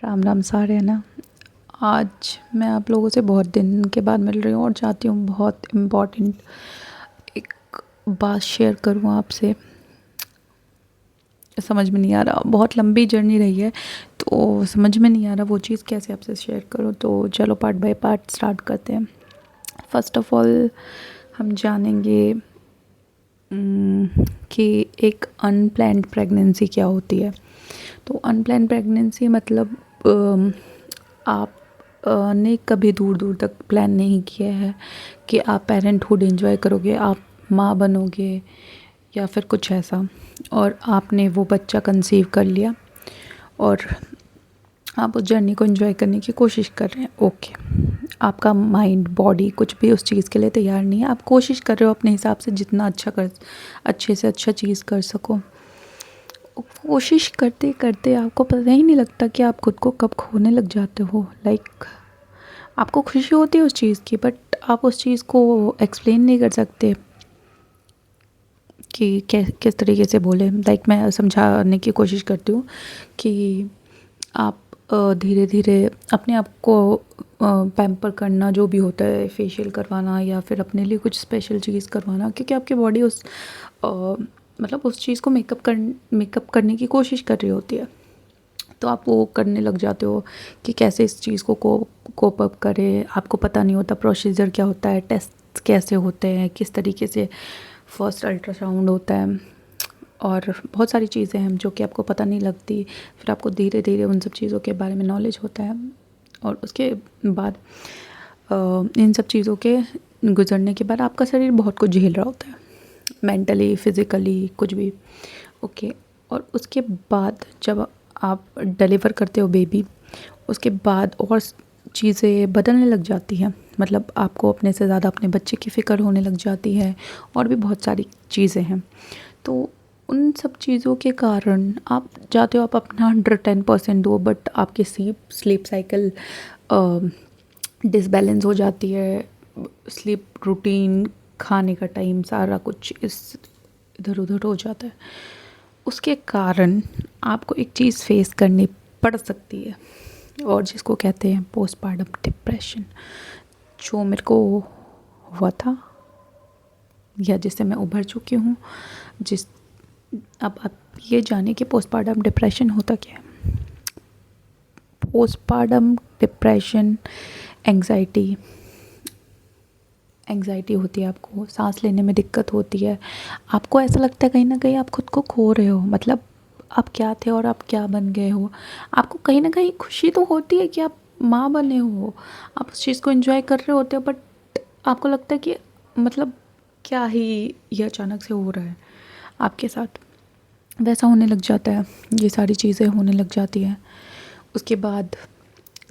राम राम सारे, है ना। आज मैं आप लोगों से बहुत दिन के बाद मिल रही हूँ और चाहती हूँ बहुत इम्पोर्टेंट एक बात शेयर करूँ आपसे। समझ में नहीं आ रहा, बहुत लंबी जर्नी रही है तो समझ में नहीं आ रहा वो चीज़ कैसे आपसे शेयर करूँ। तो चलो पार्ट बाय पार्ट स्टार्ट करते हैं। फर्स्ट ऑफ ऑल हम जानेंगे कि एक अनप्लैन्ड प्रेगनेंसी क्या होती है। तो अनप्लैन्ड प्रेगनेंसी मतलब आप ने कभी दूर दूर तक प्लान नहीं किया है कि आप पेरेंटहुड एंजॉय करोगे, आप माँ बनोगे या फिर कुछ ऐसा, और आपने वो बच्चा कंसीव कर लिया और आप उस जर्नी को एंजॉय करने की कोशिश कर रहे हैं। ओके, आपका माइंड बॉडी कुछ भी उस चीज़ के लिए तैयार नहीं है। आप कोशिश कर रहे हो अपने हिसाब से जितना अच्छे से अच्छा चीज़ कर सको। कोशिश करते करते आपको पता ही नहीं लगता कि आप खुद को कब खोने लग जाते हो। आपको खुशी होती है उस चीज़ की, बट आप उस चीज़ को एक्सप्लेन नहीं कर सकते कि किस तरीके से बोले। मैं समझाने की कोशिश करती हूँ कि आप धीरे धीरे अपने आप को पैम्पर करना, जो भी होता है, फेशियल करवाना या फिर अपने लिए कुछ स्पेशल चीज़ करवाना, क्योंकि आपकी बॉडी उस चीज़ को मेकअप करने की कोशिश कर रही होती है। तो आप वो करने लग जाते हो कि कैसे इस चीज़ को कोप अप करें। आपको पता नहीं होता प्रोसीजर क्या होता है, टेस्ट कैसे होते हैं, किस तरीके से फर्स्ट अल्ट्रासाउंड होता है, और बहुत सारी चीज़ें हैं जो कि आपको पता नहीं लगती। फिर आपको धीरे धीरे उन सब चीज़ों के बारे में नॉलेज होता है, और उसके बाद इन सब चीज़ों के गुजरने के बाद आपका शरीर बहुत कुछ झेल रहा होता है, मेंटली, फिज़िकली, कुछ भी। ओके, और उसके बाद जब आप डिलीवर करते हो बेबी, उसके बाद और चीज़ें बदलने लग जाती हैं। मतलब आपको अपने से ज़्यादा अपने बच्चे की फ़िक्र होने लग जाती है, और भी बहुत सारी चीज़ें हैं। तो उन सब चीज़ों के कारण आप चाहते हो आप अपना 110% दो, बट आपकी स्लीप साइकिल डिसबैलेंस हो जाती है। स्लीप रूटीन, खाने का टाइम, सारा कुछ इधर उधर हो जाता है। उसके कारण आपको एक चीज़ फेस करनी पड़ सकती है, और जिसको कहते हैं पोस्टपार्टम डिप्रेशन, जो मेरे को हुआ था या जिससे मैं उभर चुकी हूँ। अब आप ये जाने कि पोस्टपार्टम डिप्रेशन होता क्या है। पोस्टपार्टम डिप्रेशन एंग्जाइटी होती है। आपको सांस लेने में दिक्कत होती है। आपको ऐसा लगता है कहीं ना कहीं आप खुद को खो रहे हो। मतलब आप क्या थे और आप क्या बन गए हो। आपको कहीं ना कहीं खुशी तो होती है कि आप माँ बने हो, आप उस चीज़ को एंजॉय कर रहे होते हो, बट आपको लगता है कि मतलब क्या ही ये अचानक से हो रहा है आपके साथ। वैसा होने लग जाता है, ये सारी चीज़ें होने लग जाती हैं। उसके बाद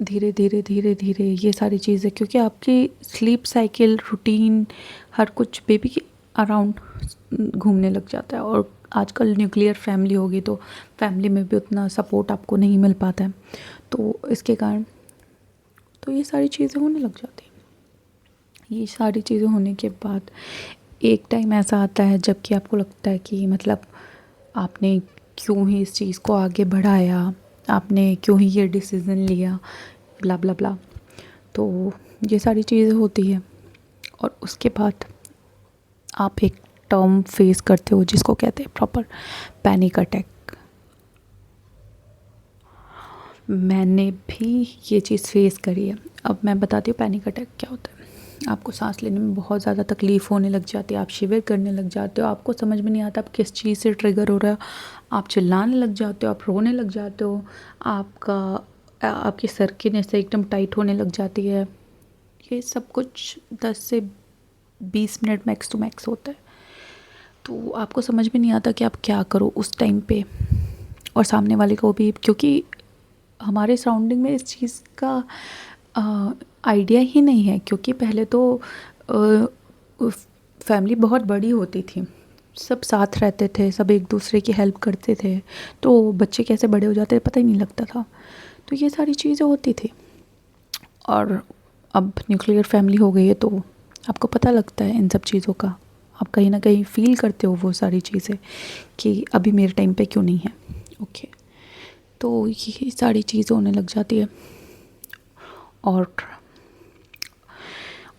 धीरे धीरे धीरे धीरे ये सारी चीज़ें, क्योंकि आपकी स्लीप साइकिल, रूटीन, हर कुछ बेबी के अराउंड घूमने लग जाता है। और आजकल न्यूक्लियर फैमिली होगी तो फैमिली में भी उतना सपोर्ट आपको नहीं मिल पाता है। तो इसके कारण तो ये सारी चीज़ें होने लग जाती हैं। ये सारी चीज़ें होने के बाद एक टाइम ऐसा आता है जब कि आपको लगता है कि मतलब आपने क्यों ही इस चीज़ को आगे बढ़ाया, आपने क्यों ही ये डिसीज़न लिया, ब्ला ब्ला ब्ला। तो ये सारी चीज़ें होती है, और उसके बाद आप एक टर्म फेस करते हो जिसको कहते हैं प्रॉपर पैनिक अटैक। मैंने भी ये चीज़ फेस करी है। अब मैं बताती हूँ पैनिक अटैक क्या होता है। आपको सांस लेने में बहुत ज़्यादा तकलीफ़ होने लग जाती है, आप शिविर करने लग जाते हो, आपको समझ में नहीं आता आप किस चीज़ से ट्रिगर हो रहा है। आप चिल्लाने लग जाते हो, आप रोने लग जाते हो, आपके सर की नसें एकदम टाइट होने लग जाती है। ये सब कुछ 10 से 20 मिनट मैक्स टू मैक्स होता है। तो आपको समझ में नहीं आता कि आप क्या करो उस टाइम पे, और सामने वाले को भी, क्योंकि हमारे सराउंडिंग में इस चीज़ का आइडिया ही नहीं है। क्योंकि पहले तो फैमिली बहुत बड़ी होती थी, सब साथ रहते थे, सब एक दूसरे की हेल्प करते थे, तो बच्चे कैसे बड़े हो जाते पता ही नहीं लगता था। तो ये सारी चीज़ें होती थी। और अब न्यूक्लियर फैमिली हो गई है तो आपको पता लगता है इन सब चीज़ों का। आप कहीं ना कहीं फ़ील करते हो वो सारी चीज़ें कि अभी मेरे टाइम पे क्यों नहीं है। ओके, तो ये सारी चीज़ें होने लग जाती है। और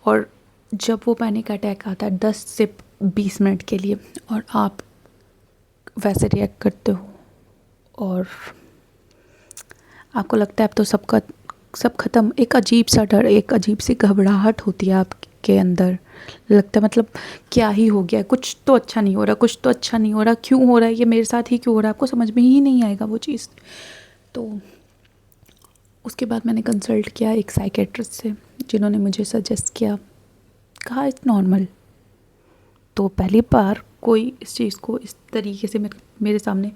और जब वो पैनिक अटैक आता है 10 से 20 मिनट के लिए और आप वैसे रिएक्ट करते हो और आपको लगता है अब तो सब ख़त्म, एक अजीब सा डर, एक अजीब सी घबराहट होती है आपके अंदर। लगता है मतलब क्या ही हो गया, कुछ तो अच्छा नहीं हो रहा, कुछ तो अच्छा नहीं हो रहा, क्यों हो रहा है ये मेरे साथ ही, क्यों हो रहा है, आपको समझ में ही नहीं आएगा वो चीज़। तो उसके बाद मैंने कंसल्ट किया एक साइकेट्रिस्ट से, जिन्होंने मुझे सजेस्ट किया, कहा इट्स नॉर्मल। तो पहली बार कोई इस चीज़ को इस तरीके से मेरे सामने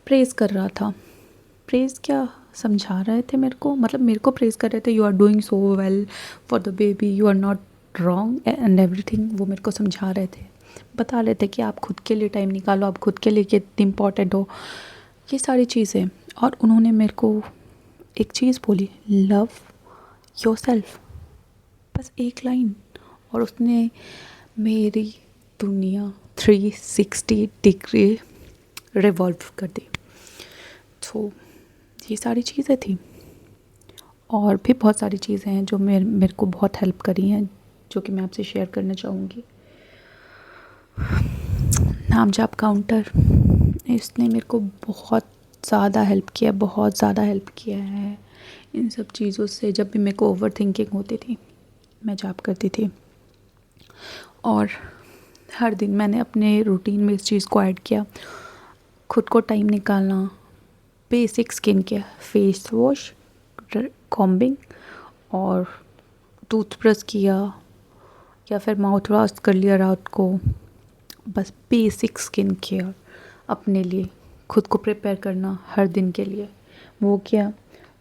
प्रेज़ कर रहा था। प्रेज़ क्या समझा रहे थे मेरे को, मतलब मेरे को प्रेज़ कर रहे थे, you are doing so well for the baby, you are not wrong and everything. वो मेरे को समझा रहे थे, बता रहे थे कि आप खुद के लिए टाइम निकालो, आप खुद के लिए कितनी इम्पॉर्टेंट हो, ये सारी चीज़ें। और उन्होंने मेरे को एक चीज़ बोली, लव योरसेल्फ, बस एक लाइन, और उसने मेरी दुनिया 360 डिग्री रिवॉल्व कर दी। तो ये सारी चीज़ें थी, और भी बहुत सारी चीज़ें हैं जो मेरे को बहुत हेल्प करी हैं, जो कि मैं आपसे शेयर करना चाहूँगी। नाम जाप काउंटर, इसने मेरे को बहुत ज़्यादा हेल्प किया, बहुत ज़्यादा हेल्प किया है इन सब चीज़ों से। जब भी मेरे को ओवर थिंकिंग होती थी, मैं जाप करती थी, और हर दिन मैंने अपने रूटीन में इस चीज़ को ऐड किया। खुद को टाइम निकालना, basic skin care, face wash, combing और टूथब्रश किया, या फिर माउथ वॉश कर लिया रात को। बस बेसिक स्किन केयर अपने लिए, खुद को प्रिपेयर करना हर दिन के लिए, वो किया।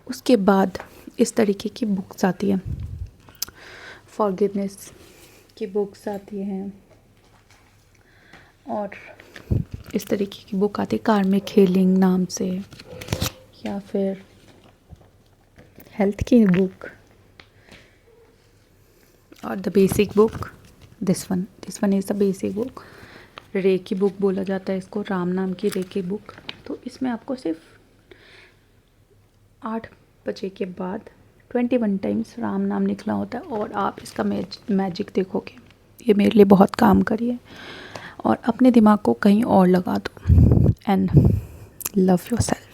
उसके बाद इस तरीके की बुक्स आती हैं, फॉरगिवनेस की बुक्स आती हैं, और इस तरीके की बुक आती है कार्मिक हीलिंग नाम से, या फिर हेल्थ की बुक, और the basic book, this one is the basic book. रे की बुक बोला जाता है इसको, राम नाम की रे की बुक। तो इसमें आपको सिर्फ 8 बजे के बाद 21 टाइम्स राम नाम लिखना होता है, और आप इसका मैजिक देखोगे। ये मेरे लिए बहुत काम करी है। और अपने दिमाग को कहीं और लगा दो, एंड लव योरसेल्फ।